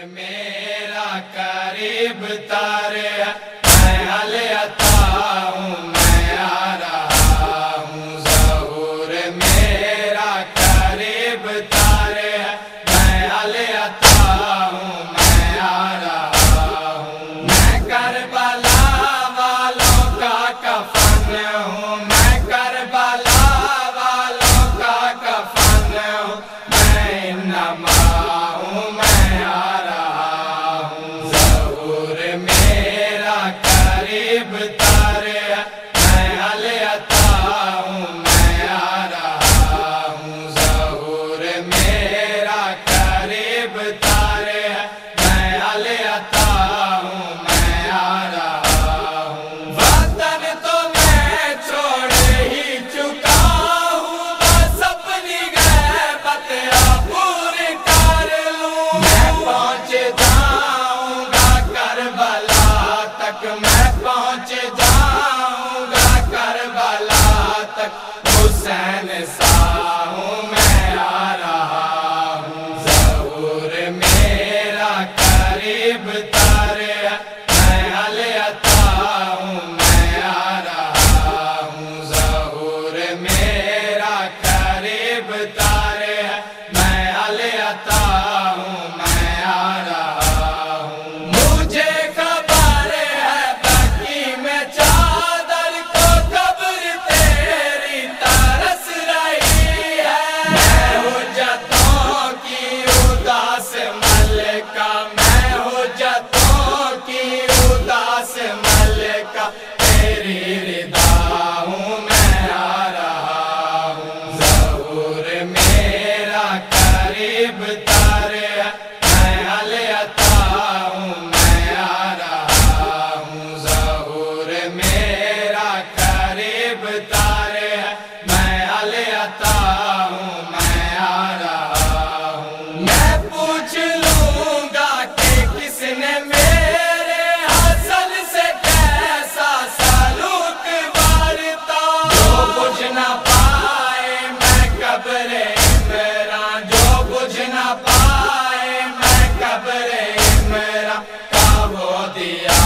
میرا قریب تارے میں علی عطا ہوں، میں آ رہا ہوں ظہور میرا قریب تارے میں علی عطا ہوں، میں آ رہا ہوں، میں کربلا والوں کا کفن ہوں، میں کربلا والوں کا کفن ہوں، میں انما ہوں، میں آ رہا ہوں ظہور میرا قریب تارے میں علی عطا ہوں، میں آ رہا ہوں ظہور میرا قریب تارے میں علی عطا ہوں، میں آ رہا ہوں، وطن تو میں چھوڑ ہی چکا ہوں، بس اپنی غیبت پوری کر لوں، میں پہنچ جاؤں گا کربلا تک، میں پہنچ جاؤں گا کربلا تک، حسین سا ہوں، میں آ رہا ہوں ظہور میرا قریب تارے میں علی عطا ہوں، میں آ رہا ہوں ظہور میرا قریب تارے میں علی عطا ہوں، میں آ رہا ہوں، مجھے خبر ہے بقی میں چادر کو قبر تیری ترس رہی ہے، میں حجتوں کی اداس ملکہ، میں حجتوں کی اداس ملکہ، تیری رضا ہوں، میں آ رہا ہوں ظہور میرا قریب تارے میں علی عطا ہوں، میں آ رہا ہوں ظہور میرا قریب تارے میں علی عطا ہوں، میں آ رہا ہوں، میں پوچھ لوں گا کہ کس نے میرے حسن سے کیسا سلوک برتا، جو بجھ نہ پائے میں قبر عمران، جو بجھ نہ پائے میں قبر عمران کا وہ دیا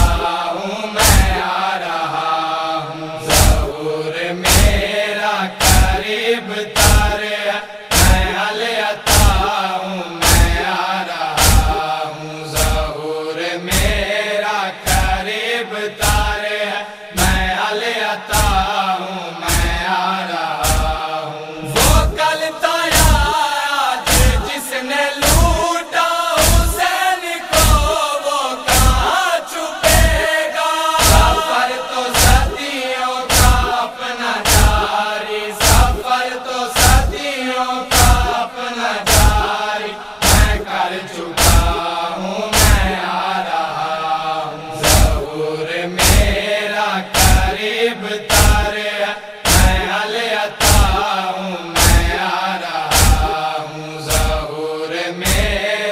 ہوں، میں آ رہا ہوں ظہور میرا قریب تارے میں علی عطا ہوں، میں آ رہا ہوں ظہور میرا قریب تارے میں علی عطا ہوں، میں آ رہا ہوں، وہ کل تھا آج جس نے لوٹا حسین کو وہ کہاں چھپے گا، سفر تو صدیوں کا اپنا جاری، سفر تو صدیوں کا اپنا جاری، میں کر چکا ہوں، میں آ رہا ہوں ظہور میرا قریب تارے میں علی عطا ہوں، میں آ رہا ہوں ظہور میرا